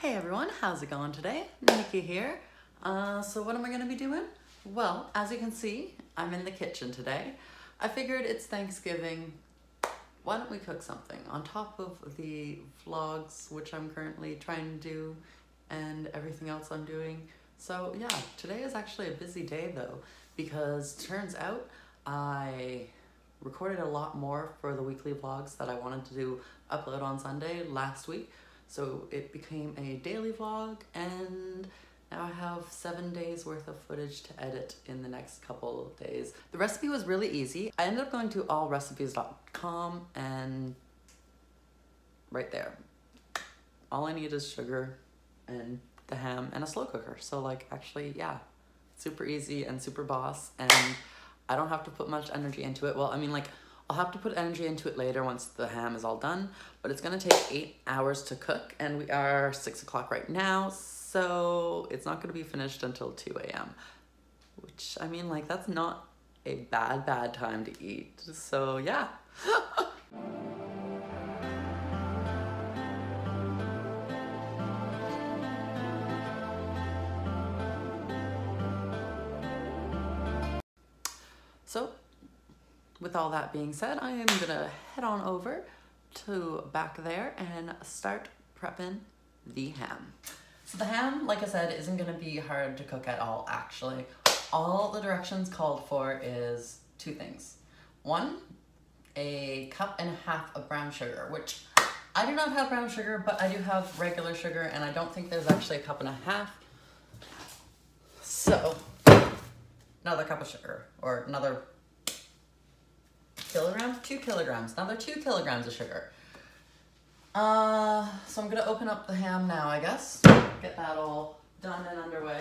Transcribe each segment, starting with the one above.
Hey everyone, how's it going today? Nikki here. So what am I going to be doing? Well, as you can see, I'm in the kitchen today. I figured it's Thanksgiving. Why don't we cook something on top of the vlogs, which I'm currently trying to do, and everything else I'm doing. So yeah, today is actually a busy day though, because turns out I recorded a lot more for the weekly vlogs that I wanted to upload on Sunday last week. So it became a daily vlog, and now I have 7 days worth of footage to edit in the next couple of days. The recipe was really easy. I ended up going to allrecipes.com, and right there, all I need is sugar and the ham and a slow cooker. So like, actually, yeah, super easy and super boss, and I don't have to put much energy into it. Well, I mean, like, I'll have to put energy into it later once the ham is all done, but it's gonna take 8 hours to cook, and we are 6 o'clock right now, so it's not gonna be finished until 2 a.m. Which, I mean, like, that's not a bad time to eat. So yeah. So, with all that being said, I am gonna head on over to back there and start prepping the ham. So the ham, like I said, isn't gonna be hard to cook at all, actually. All the directions called for is 2 things. 1, a 1.5 cups of brown sugar, which I do not have brown sugar, but I do have regular sugar, and I don't think there's actually a 1.5 cups. So, another cup of sugar, or another kilogram? 2 kilograms, another 2 kilograms of sugar. So I'm gonna open up the ham now, I guess. Get that all done and underway.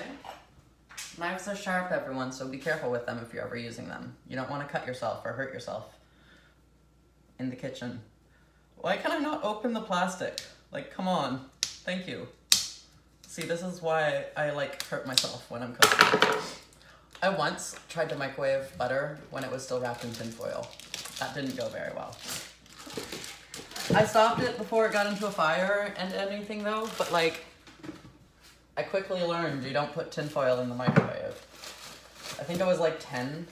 Knives are sharp, everyone, so be careful with them if you're ever using them. You don't want to cut yourself or hurt yourself in the kitchen. Why can I not open the plastic? Like, come on. Thank you. See, this is why I, like, hurt myself when I'm cooking. I once tried to microwave butter when it was still wrapped in tin foil. That didn't go very well. I stopped it before it got into a fire and anything though, but like, I quickly learned you don't put tin foil in the microwave. I think I was like 10.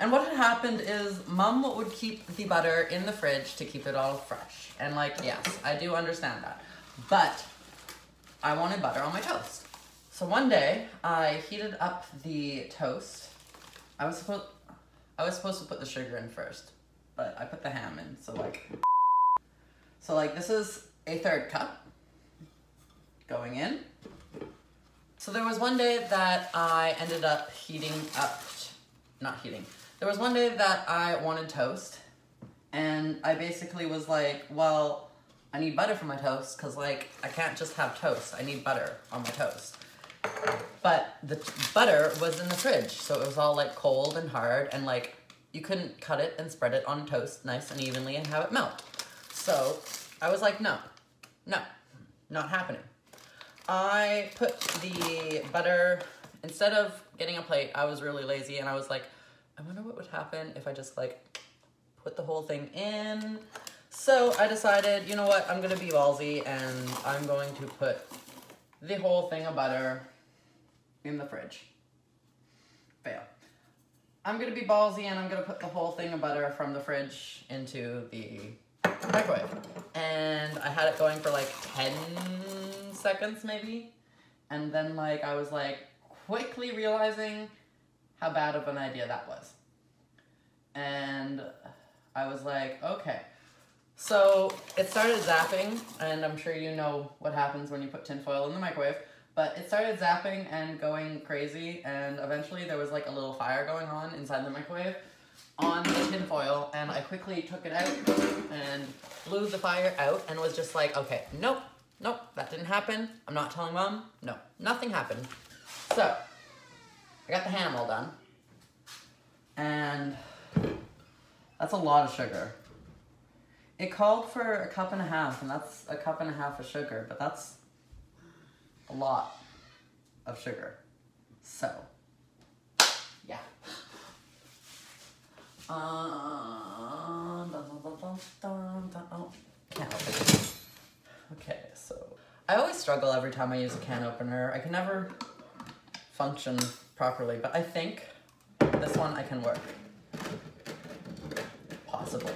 And what had happened is Mom would keep the butter in the fridge to keep it all fresh. And like, yes, I do understand that. But I wanted butter on my toast. So one day I heated up the toast. I was supposed to put the sugar in first, but I put the ham in, so like this is a 1/3 cup going in. So there was one day that I ended up there was one day that I wanted toast, and I basically was like, well, I need butter for my toast, because like, I can't just have toast, I need butter on my toast. But the butter was in the fridge, so it was all like cold and hard, and like, you couldn't cut it and spread it on toast nice and evenly and have it melt. So I was like, no, not happening. I put the butter, instead of getting a plate, I was really lazy, and I was like, I wonder what would happen if I just like put the whole thing in. So I decided, you know what, I'm gonna be ballsy, and I'm going to put the whole thing of butter in the fridge. Fail. I'm gonna be ballsy, and I'm gonna put the whole thing of butter from the fridge into the microwave. And I had it going for like 10 seconds maybe. And then like, I was like quickly realizing how bad of an idea that was. And I was like, okay. So it started zapping, and I'm sure you know what happens when you put tin foil in the microwave, but it started zapping and going crazy, and eventually there was like a little fire going on inside the microwave on the tin foil, and I quickly took it out and blew the fire out, and was just like, okay, nope, that didn't happen. I'm not telling Mom. No, nothing happened. So I got the ham all done, and that's a lot of sugar. It called for 1.5 cups, and that's 1.5 cups of sugar, but that's a lot of sugar. So, yeah. Oh, can't open it. Okay, so I always struggle every time I use a can opener. I can never function properly, but I think this one I can work. Possibly.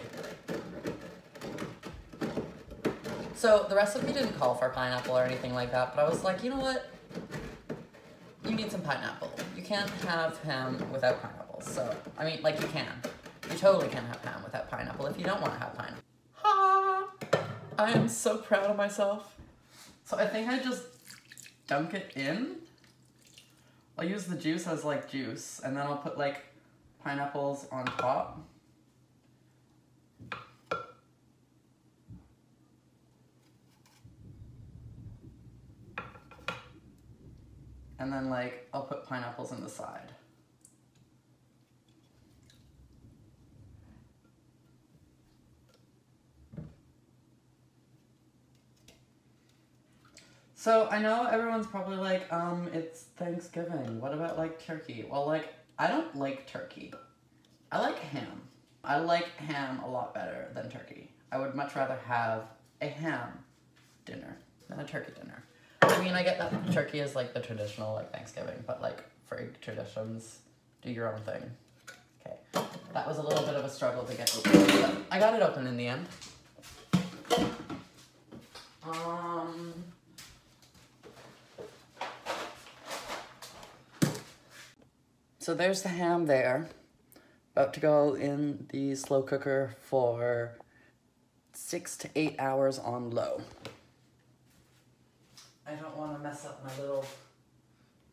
So the recipe didn't call for pineapple or anything like that, but I was like, you know what? You need some pineapple. You can't have ham without pineapple. So, I mean, like you can. You totally can have ham without pineapple if you don't want to have pineapple. Ha! I am so proud of myself. So I think I just dunk it in. I'll use the juice as like juice, and then I'll put like pineapples on top. And then like, I'll put pineapples in the side. So I know everyone's probably like, it's Thanksgiving. What about like turkey? Well, like, I don't like turkey. I like ham. I like ham a lot better than turkey. I would much rather have a ham dinner than a turkey dinner. I mean, I get that turkey is like the traditional like Thanksgiving, but like for traditions, do your own thing. Okay, that was a little bit of a struggle to get open, but I got it open in the end. So there's the ham there, about to go in the slow cooker for 6 to 8 hours on low. I don't want to mess up my little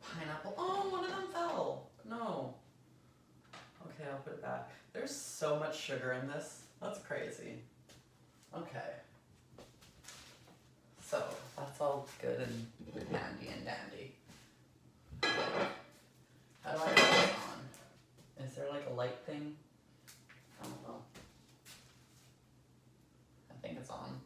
pineapple. Oh, one of them fell. No. Okay, I'll put it back. There's so much sugar in this. That's crazy. Okay. So, that's all good and handy and dandy. How do I put this on? Is there like a light thing? I don't know. I think it's on.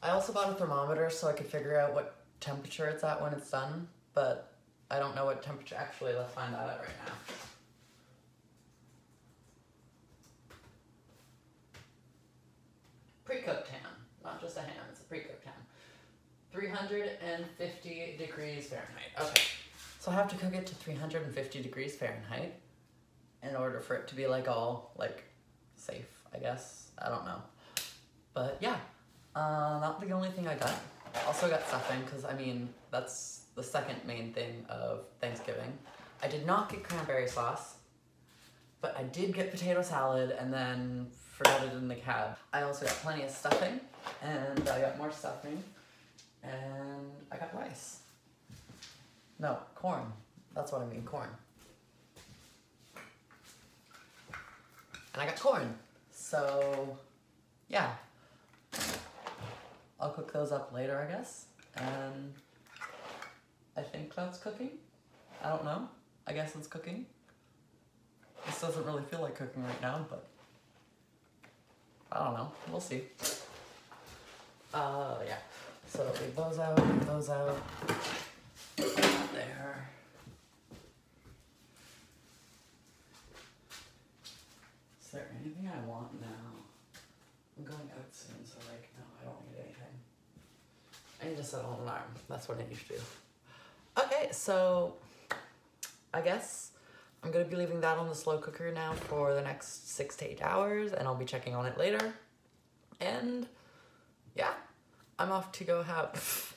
I also bought a thermometer so I could figure out what temperature it's at when it's done, but I don't know what temperature. Actually, let's find that out right now. Pre-cooked ham, not just a ham, it's a pre-cooked ham. 350 degrees Fahrenheit. Okay, so I have to cook it to 350 degrees Fahrenheit in order for it to be like all like safe, I guess. I don't know. But yeah, not the only thing I got. I also got stuffing because I mean, that's the second main thing of Thanksgiving. I did not get cranberry sauce, but I did get potato salad and then forgot it in the cab. I also got plenty of stuffing, and I got more stuffing, and I got rice. No, corn. That's what I mean, corn. And I got corn. So, yeah. I'll cook those up later, I guess. And I think that's cooking. I don't know. I guess it's cooking. This doesn't really feel like cooking right now, but I don't know. We'll see. Yeah. So leave those out, leave those out. Put that there. Is there anything I want now? I'm going out soon, so like, no, I don't need anything. I need to set an alarm. That's what I need to do. Okay, so I guess I'm gonna be leaving that on the slow cooker now for the next 6 to 8 hours, and I'll be checking on it later. And yeah, I'm off to go have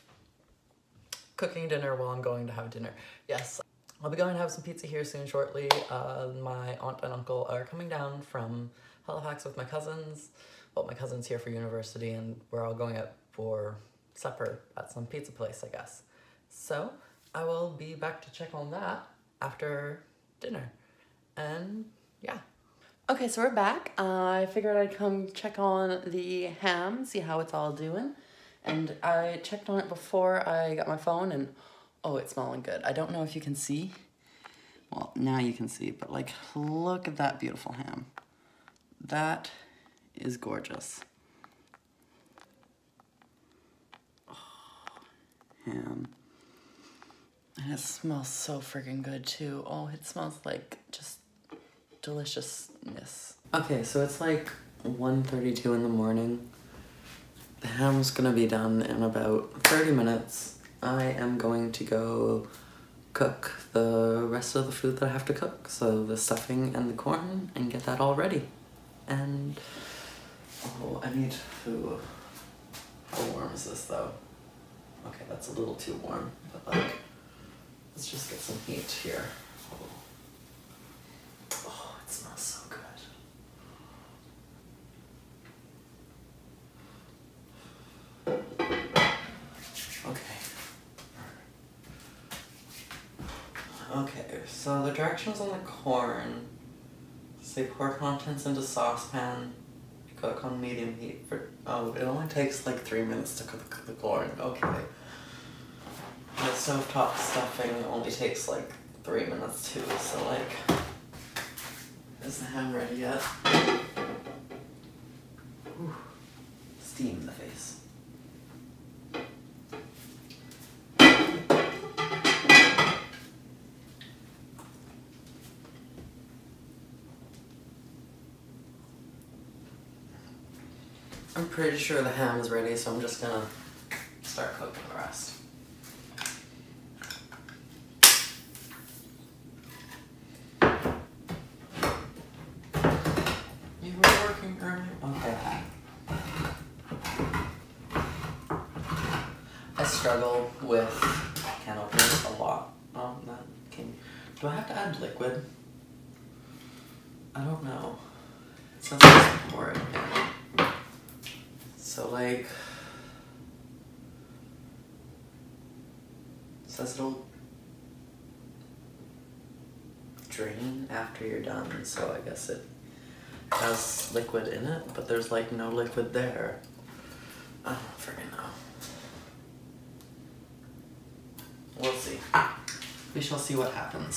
cooking dinner while I'm going to have dinner. Yes, I'll be going to have some pizza here soon shortly. My aunt and uncle are coming down from Halifax with my cousins. Well, my cousin's here for university, and we're all going out for supper at some pizza place, I guess. So I will be back to check on that after dinner. And yeah. Okay, so we're back. I figured I'd come check on the ham, see how it's all doing. And I checked on it before I got my phone, and oh, it's smelling good. I don't know if you can see. Well, now you can see, but like, look at that beautiful ham. That is gorgeous. Oh, ham. And it smells so freaking good too. Oh, it smells like just deliciousness. Okay, so it's like 1:32 in the morning. The ham's gonna be done in about 30 minutes. I am going to go cook the rest of the food that I have to cook. So the stuffing and the corn, and get that all ready. And, oh, I need to, how warm is this though? Okay, that's a little too warm, but like, let's just get some heat here. Oh, it smells so good. Okay, so the directions on the corn say pour contents into saucepan, cook on medium heat for, oh, it only takes like 3 minutes to cook the corn, okay. The stovetop stuffing only takes like 3 minutes too, so like, is the ham ready yet? Whew. Steam in the face. I'm pretty sure the ham is ready, so I'm just gonna start cooking the rest. You were working earlier? Okay. I struggle with can openers a lot. Do I have to add liquid? I don't know. It says just pour it in. So like, it says it'll drain after you're done, so I guess it has liquid in it, but there's like no liquid there. I don't freaking know. We'll see. We shall see what happens.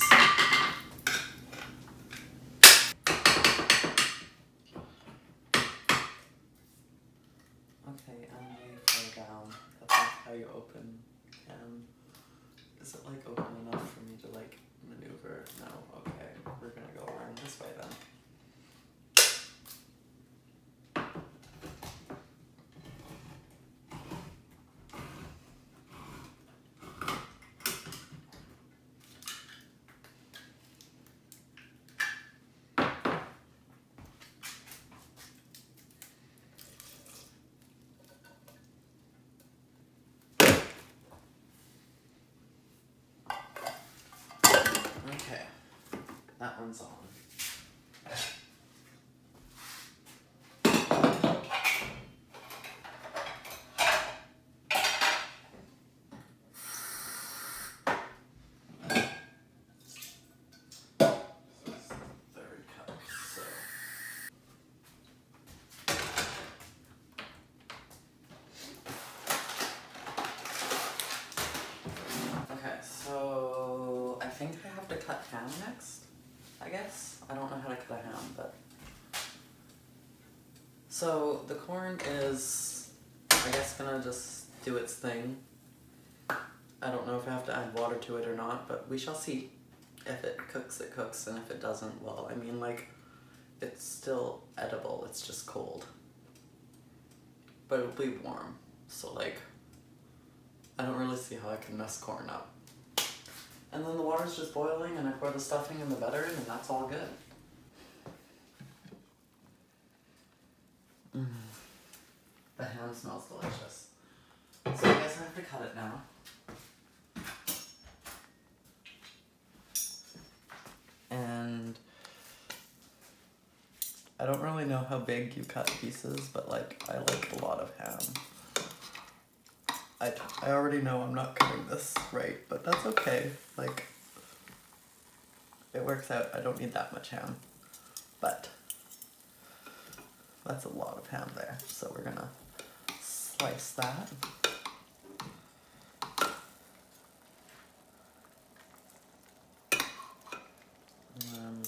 Okay, and we go down. That's like how you open cam. Is it like open enough for me to like maneuver? No, okay. We're gonna go around this way then. Okay, that one's on. I think I have to cut ham next, I guess. I don't know how to cut a ham, but... So, the corn is, I guess, gonna just do its thing. I don't know if I have to add water to it or not, but we shall see. If it cooks, and if it doesn't, well, I mean, like, it's still edible, it's just cold. But it'll be warm, so, like, I don't really see how I can mess corn up. And then the water's just boiling, and I pour the stuffing and the butter in, and that's all good. The ham smells delicious. So I guess I have to cut it now. And I don't really know how big you cut pieces, but like, I like a lot of ham. I already know I'm not cutting this right, but that's okay. Like, it works out. I don't need that much ham, but that's a lot of ham there. So we're gonna slice that. And then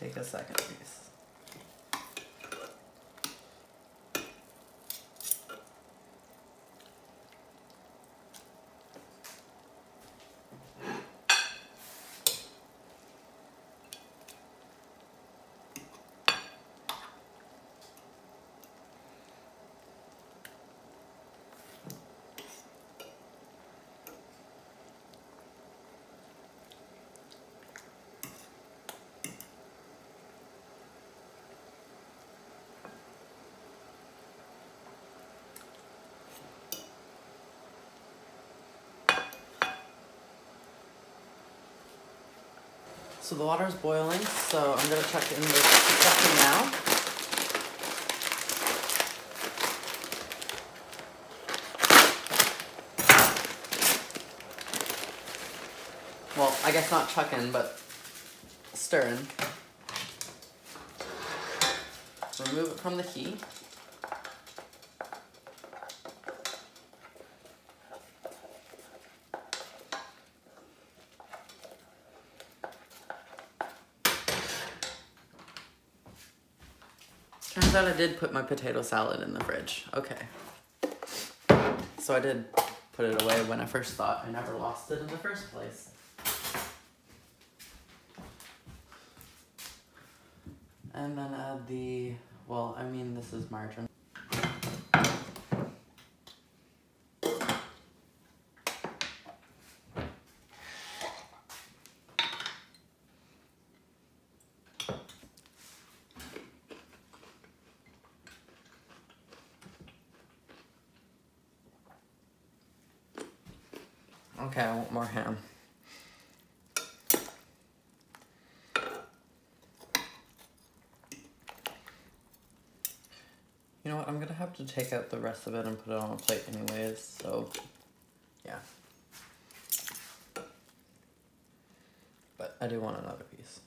take a second piece. So the water's boiling, so I'm gonna chuck in the stuffing now. Well, I guess not chucking, but stirring. Remove it from the heat. Turns out I did put my potato salad in the fridge. Okay. So I did put it away when I first thought I never lost it in the first place. And then add the, well, I mean, this is margarine. Okay, I want more ham. You know what, I'm gonna have to take out the rest of it and put it on a plate anyways, so yeah. But I do want another piece.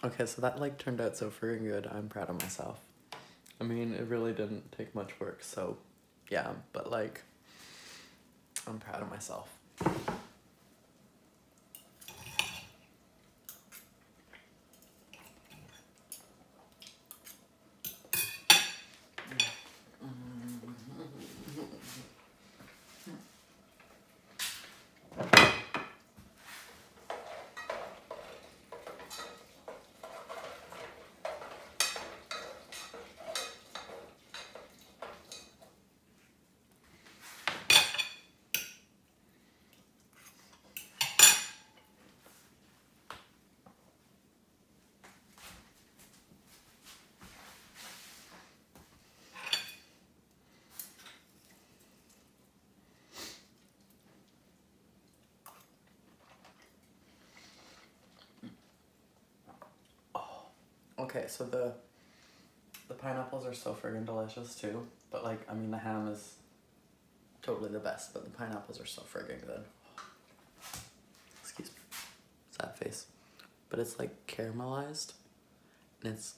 Okay, so that like turned out so freaking good. I'm proud of myself. I mean, it really didn't take much work, so yeah, but like, I'm proud of myself. Okay, so the pineapples are so friggin' delicious too, but like, I mean, the ham is totally the best, but the pineapples are so friggin' good. Excuse me, sad face. But it's like caramelized, and it's,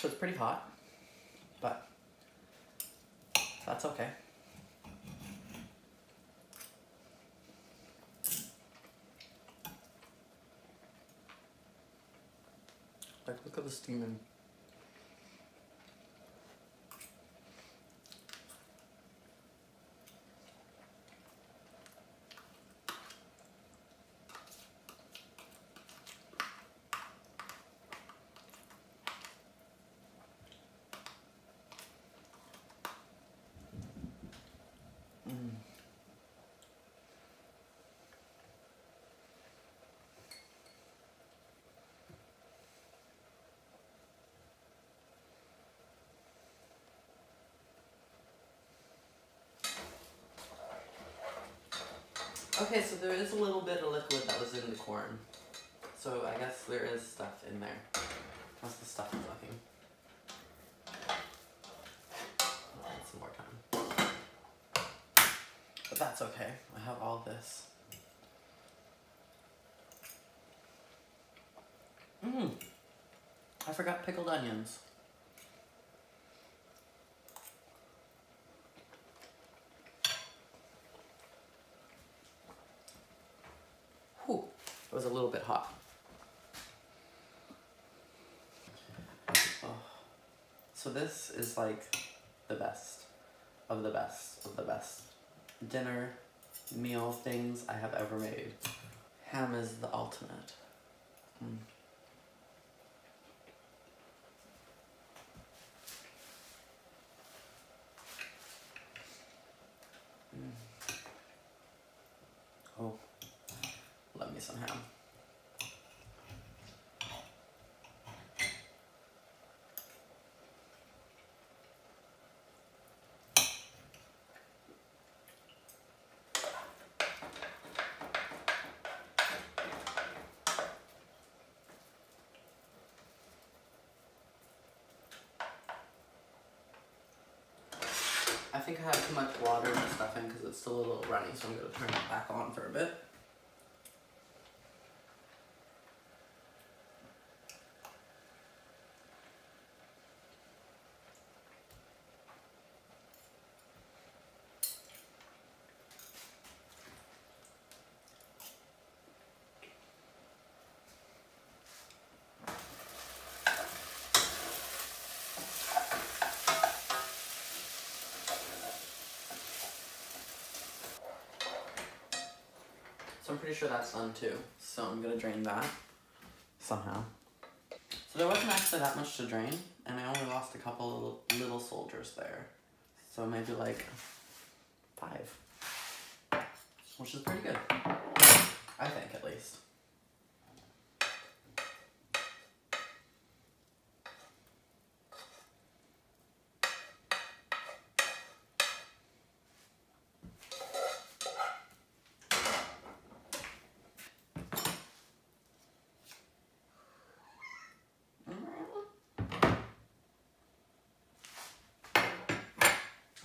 So it's pretty hot, but that's okay. Like, look at the steaming. Okay, so there is a little bit of liquid that was in the corn. So I guess there is stuff in there. How's the stuff looking? I'll need some more time. But that's okay. I have all this. I forgot pickled onions. Whew, it was a little bit hot. Oh. So this is like the best of the best of the best dinner meal things I have ever made. Ham is the ultimate. think I have too much water in the stuffing because it's still a little runny, so I'm going to turn it back on for a bit. So I'm pretty sure that's done too. So I'm gonna drain that somehow. So there wasn't actually that much to drain, and I only lost a couple little soldiers there. So maybe like 5, which is pretty good, I think, at least.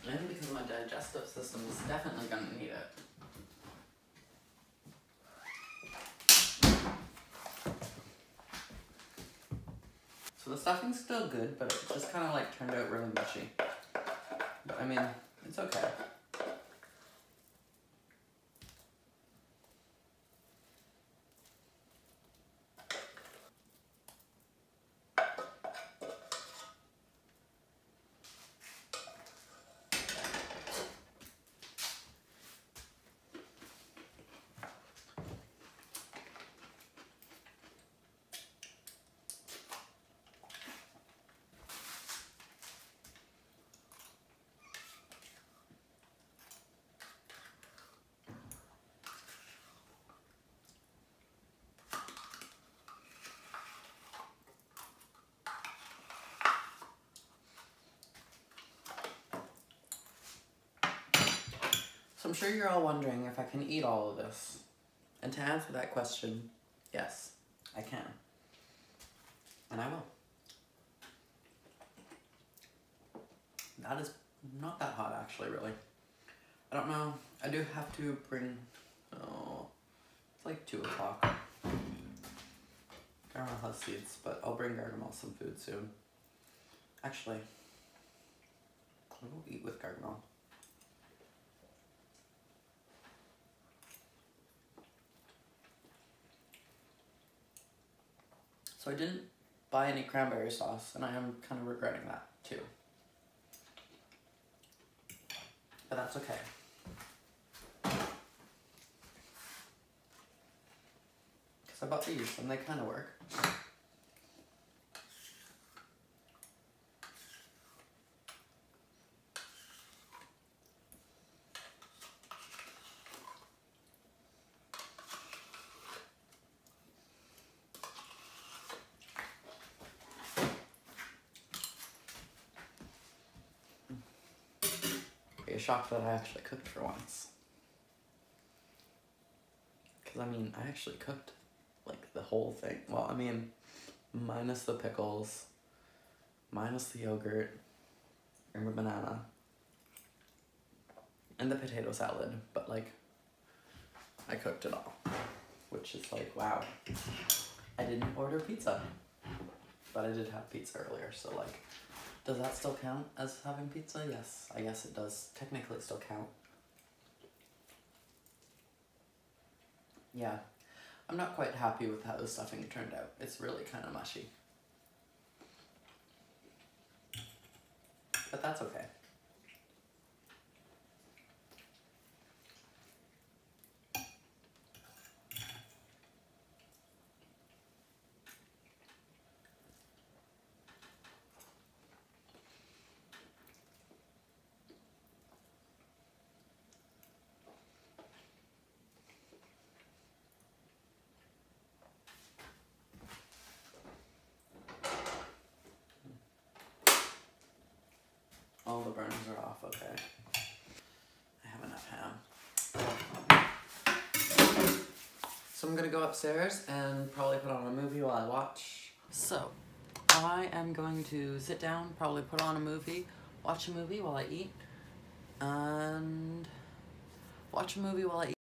And because my digestive system is definitely going to need it. So the stuffing's still good, but it just kind of like turned out really mushy. But I mean, it's okay. So I'm sure you're all wondering if I can eat all of this. And to answer that question, yes, I can. And I will. That is not that hot, actually, really. I don't know. I do have to bring... Oh, it's like 2 o'clock. Gargamel has seeds, but I'll bring Gargamel some food soon. Actually, I will eat with Gargamel. So I didn't buy any cranberry sauce, and I am kind of regretting that too. But that's okay. Because I bought these, and they kind of work. You're shocked that I actually cooked for once. Because, I mean, I actually cooked, like, the whole thing. Well, I mean, minus the pickles, minus the yogurt, and the banana, and the potato salad. But, like, I cooked it all. Which is like, wow. I didn't order pizza. But I did have pizza earlier, so, like... Does that still count as having pizza? Yes, I guess it does technically still count. Yeah, I'm not quite happy with how the stuffing turned out. It's really kind of mushy. But that's okay. All the burners are off, okay. I have enough ham. So I'm gonna go upstairs and probably put on a movie while I watch. So, I am going to sit down, probably put on a movie, watch a movie while I eat, watch a movie while I eat.